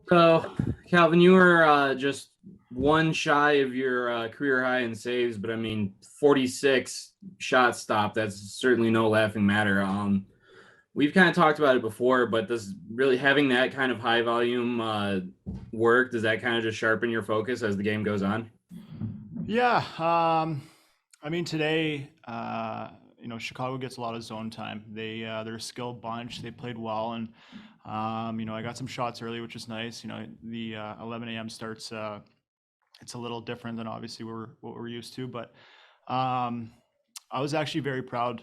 So, Calvin, you were just one shy of your career high in saves, but I mean, 46 shots stopped. That's certainly no laughing matter. We've kind of talked about it before, but does really having that kind of high volume work, does that kind of just sharpen your focus as the game goes on? Yeah, I mean today, Chicago gets a lot of zone time. They're a skilled bunch. They played well, and I got some shots early, which is nice. The 11 a.m. starts. It's a little different than obviously what we're used to, but um, I was actually very proud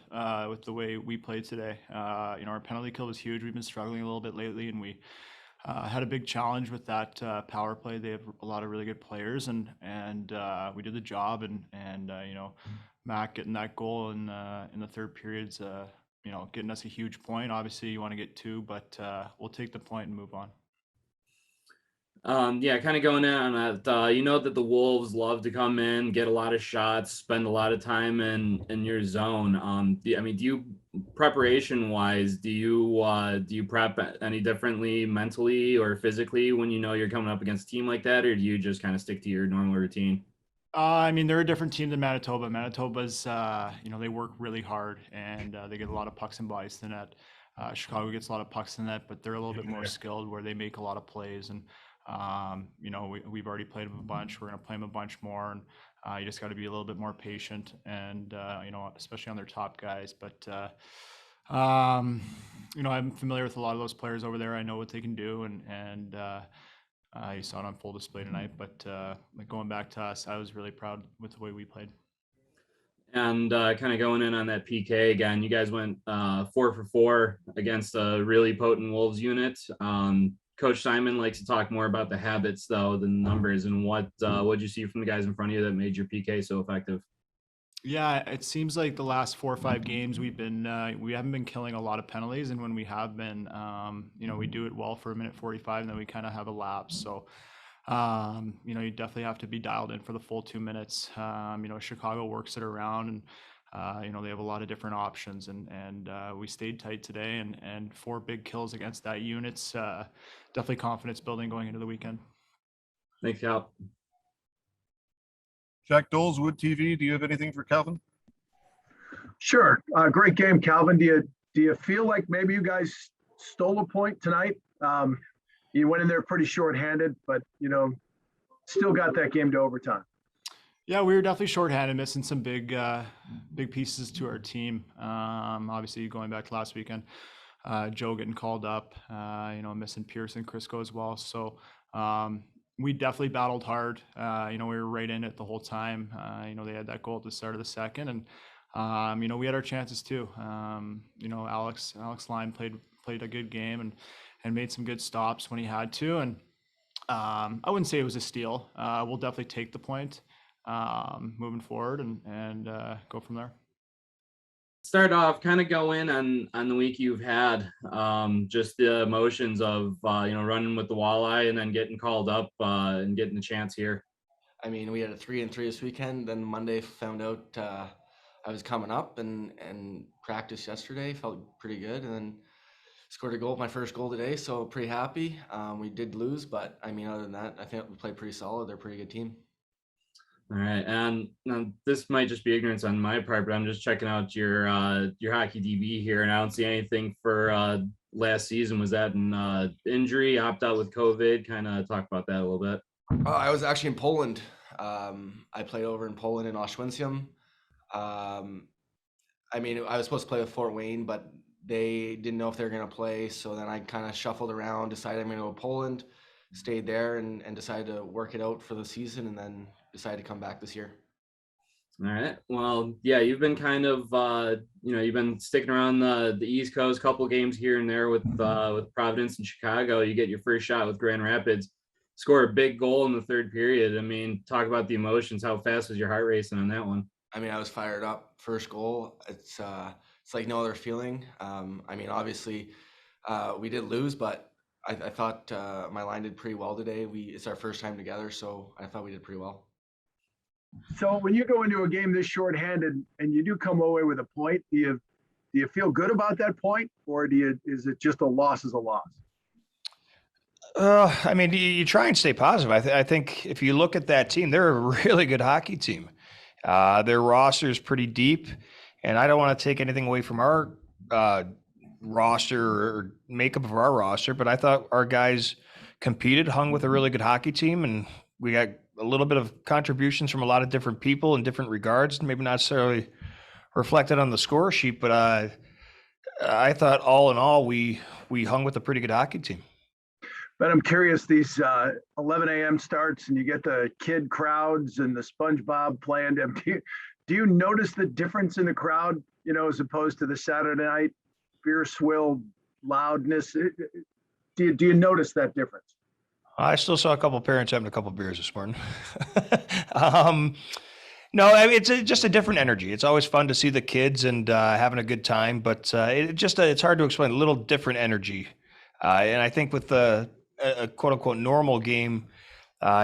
with the way we played today. Our penalty kill was huge. We've been struggling a little bit lately, and we had a big challenge with that power play. They have a lot of really good players, and we did the job. And Mac getting that goal in the third period's getting us a huge point. Obviously, you want to get two, but we'll take the point and move on. Yeah, kind of going in on that. You know that the Wolves love to come in, get a lot of shots, spend a lot of time in your zone. I mean, do you preparation wise, do you prep any differently mentally or physically when you know you're coming up against a team like that, or do you just kind of stick to your normal routine? I mean, they're a different team than Manitoba. Manitoba's, they work really hard and they get a lot of pucks and bodies to the net. Chicago gets a lot of pucks in the net, but they're a little bit more skilled where they make a lot of plays. And, we've already played them a bunch. We're going to play them a bunch more. And you just got to be a little bit more patient and, especially on their top guys. But, I'm familiar with a lot of those players over there. I know what they can do. And you saw it on full display tonight, but like going back to us, I was really proud with the way we played. And kind of going in on that PK again, you guys went 4 for 4 against a really potent Wolves unit. Coach Simon likes to talk more about the habits though than the numbers. And what did you see from the guys in front of you that made your PK so effective? Yeah, it seems like the last 4 or 5 games we haven't been killing a lot of penalties, and when we have been, we do it well for a minute 45, and then we kind of have a lapse. So, you definitely have to be dialed in for the full 2 minutes. Chicago works it around, and they have a lot of different options, and we stayed tight today, and 4 big kills against that unit's definitely confidence building going into the weekend. Thanks, Cal. Jack Doles, Wood TV. Do you have anything for Calvin? Sure. Great game, Calvin. Do you feel like maybe you guys stole a point tonight? You went in there pretty shorthanded, but still got that game to overtime. Yeah, we were definitely shorthanded, missing some big pieces to our team. Obviously, going back to last weekend, Joe getting called up, missing Pearson, Crisco as well. So we definitely battled hard. We were right in it the whole time. They had that goal at the start of the second, and we had our chances too. Alex Lime played a good game and made some good stops when he had to. And I wouldn't say it was a steal. We'll definitely take the point moving forward and go from there. Start off, kind of go in on the week you've had, just the emotions of running with the walleye and then getting called up and getting a chance here. I mean, we had a 3-3 this weekend. Then Monday found out I was coming up and practiced yesterday. Felt pretty good, and then scored a goal, my first goal today. So pretty happy. We did lose, but I mean, other than that, I think we played pretty solid. They're a pretty good team. All right, and now this might just be ignorance on my part, but I'm just checking out your hockey DB here, and I don't see anything for last season. Was that an injury, opt out with COVID? Kind of talk about that a little bit. I was actually in Poland. I played over in Poland in Oświęcim. I mean, I was supposed to play with Fort Wayne, but they didn't know if they were going to play. So then I kind of shuffled around, decided I'm going to go to Poland, stayed there, and decided to work it out for the season, and then decided to come back this year. All right. Well, yeah, you've been kind of, you've been sticking around the East Coast, couple games here and there with Providence and Chicago. You get your first shot with Grand Rapids, score a big goal in the third period. I mean, talk about the emotions. How fast was your heart racing on that one? I mean, I was fired up. First goal, it's like no other feeling. I mean, obviously, we did lose, but I thought my line did pretty well today. It's our first time together, so I thought we did pretty well. So when you go into a game this shorthanded and you do come away with a point, do you feel good about that point, or is it just a loss is a loss? I mean, you try and stay positive. I think if you look at that team, they're a really good hockey team. Their roster is pretty deep, and I don't want to take anything away from our roster or makeup of our roster, but I thought our guys competed, hung with a really good hockey team, and we got a little bit of contributions from a lot of different people in different regards, maybe not necessarily reflected on the score sheet, but I thought all in all, we hung with a pretty good hockey team. But I'm curious, these 11 a.m. starts and you get the kid crowds and the SpongeBob playing. Do you notice the difference in the crowd, as opposed to the Saturday night beer swill loudness? Do you notice that difference? I still saw a couple of parents having a couple of beers this morning. No, I mean, it's just a different energy. It's always fun to see the kids and having a good time, but it's hard to explain. A little different energy, and I think with a quote unquote normal game,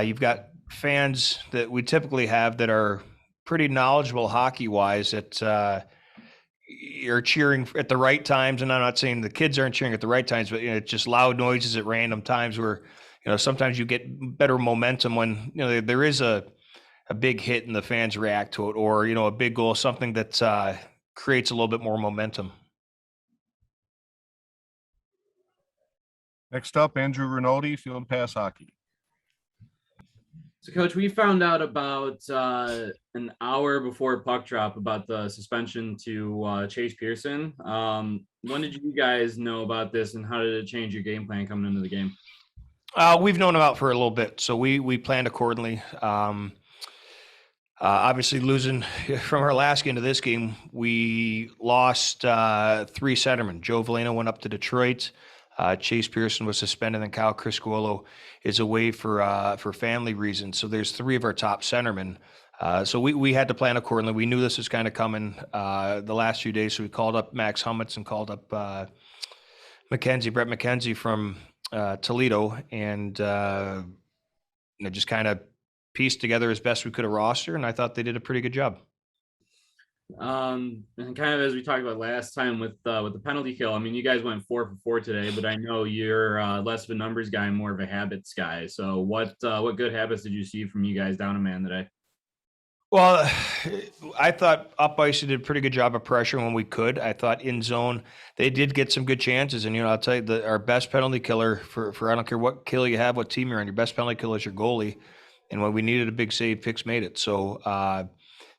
you've got fans that we typically have that are pretty knowledgeable hockey wise that are cheering at the right times. And I'm not saying the kids aren't cheering at the right times, but it's just loud noises at random times where sometimes you get better momentum when there is a big hit and the fans react to it, or a big goal, something that creates a little bit more momentum. Next up, Andrew Rinaldi, Field Pass Hockey. So, Coach, we found out about an hour before puck drop about the suspension to Chase Pearson. When did you guys know about this, and how did it change your game plan coming into the game? We've known about for a little bit, so we planned accordingly. Obviously, losing from our last game to this game, we lost 3 centermen. Joe Veleno went up to Detroit. Chase Pearson was suspended, and Kyle Criscuolo is away for family reasons. So there's 3 of our top centermen. So we had to plan accordingly. We knew this was kind of coming the last few days. So we called up Max Hummets and called up Brett McKenzie from Toledo, and just kind of pieced together as best we could a roster. And I thought they did a pretty good job. And kind of as we talked about last time with the penalty kill, I mean, you guys went 4 for 4 today, but I know you're less of a numbers guy, more of a habits guy. So what good habits did you see from you guys down a man today? Well, I thought up ice did a pretty good job of pressure when we could. I thought in zone they did get some good chances, and I'll tell you our best penalty killer for I don't care what kill you have, what team you're on, your best penalty killer is your goalie. And when we needed a big save, Fix made it. So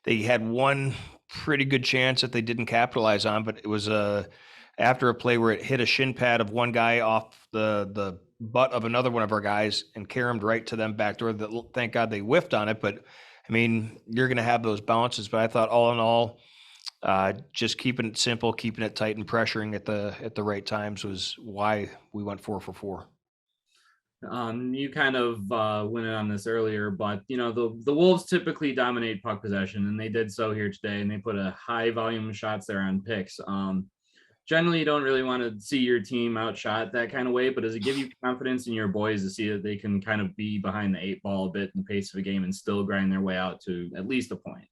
they had one pretty good chance that they didn't capitalize on, but it was after a play where it hit a shin pad of one guy off the butt of another one of our guys and caromed right to them backdoor. Thank God they whiffed on it, but I mean, you're going to have those bounces. But I thought all in all, just keeping it simple, keeping it tight, and pressuring at the right times was why we went 4 for 4. You kind of went in on this earlier, but the Wolves typically dominate puck possession, and they did so here today, and they put a high volume of shots there on picks. Generally, you don't really want to see your team outshot that kind of way, but does it give you confidence in your boys to see that they can kind of be behind the 8 ball a bit in the pace of a game and still grind their way out to at least a point?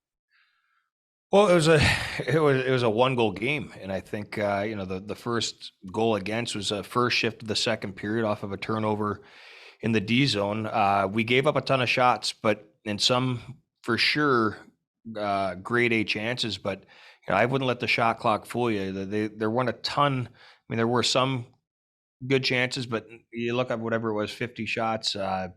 Well, it was a 1-goal game, and I think the first goal against was a first shift of the second period off of a turnover in the D zone. We gave up a ton of shots, but in some for sure grade A chances. But I wouldn't let the shot clock fool you. There weren't a ton. I mean, there were some good chances, but you look at whatever it was, 50 shots. Some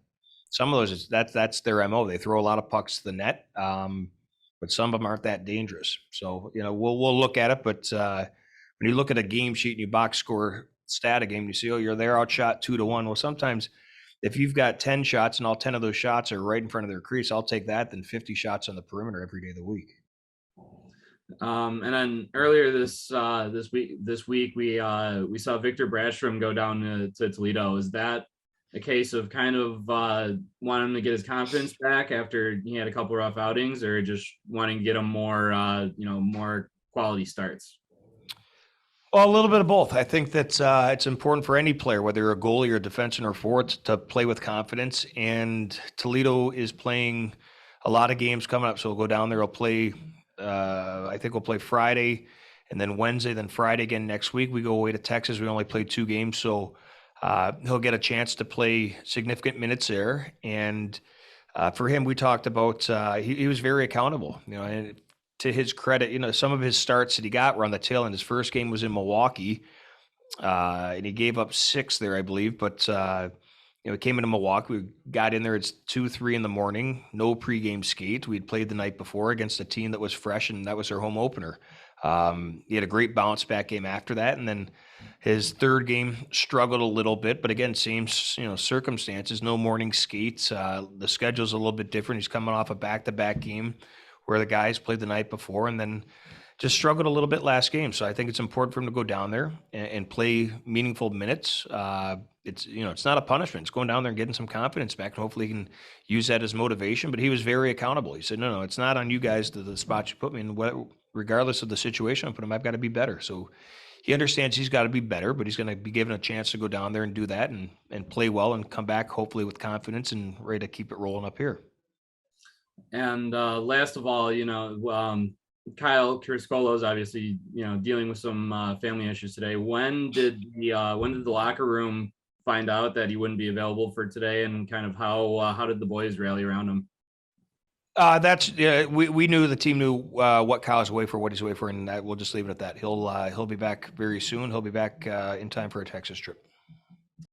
of those that's their MO. They throw a lot of pucks to the net. But some of them aren't that dangerous. So, we'll look at it. But when you look at a game sheet and you box score stat a game, you see, they're outshot 2-1. Well, sometimes if you've got 10 shots and all 10 of those shots are right in front of their crease, I'll take that than 50 shots on the perimeter every day of the week. And then earlier this week we saw Victor Bradshaw go down to Toledo. Is that a case of kind of wanting him to get his confidence back after he had a couple rough outings, or just wanting to get him more more quality starts? Well, a little bit of both. I think that it's important for any player, whether you're a goalie or a defenseman or forward, to play with confidence. And Toledo is playing a lot of games coming up, so we'll go down there. We'll play. I think we'll play Friday, and then Wednesday, then Friday again next week. We go away to Texas. We only play 2 games, so he'll get a chance to play significant minutes there. And for him, we talked about he was very accountable. And to his credit, some of his starts that he got were on the tail end. His first game was in Milwaukee, and he gave up 6 there, I believe. But he came into Milwaukee. We got in there. It's 2-3 in the morning. No pregame skate. We'd played the night before against a team that was fresh, and that was their home opener. He had a great bounce back game after that, and then his third game struggled a little bit. But again, same circumstances. No morning skates. The schedule's a little bit different. He's coming off a back-to-back game where the guys played the night before, and then just struggled a little bit last game. So I think it's important for him to go down there and play meaningful minutes. It's not a punishment. It's going down there and getting some confidence back, and hopefully he can use that as motivation. But he was very accountable. He said, no, it's not on you guys to the spot you put me in. Regardless of the situation I put him, I've got to be better. So he understands he's got to be better, but he's going to be given a chance to go down there and do that and play well and come back hopefully with confidence and ready to keep it rolling up here. And last of all, Kyle Kirskolo is obviously, dealing with some family issues today. When did the locker room find out that he wouldn't be available for today, and kind of how did the boys rally around him? We knew, the team knew what Kyle's away for, what he's away for, and we'll just leave it at that. He'll be back very soon. He'll be back in time for a Texas trip.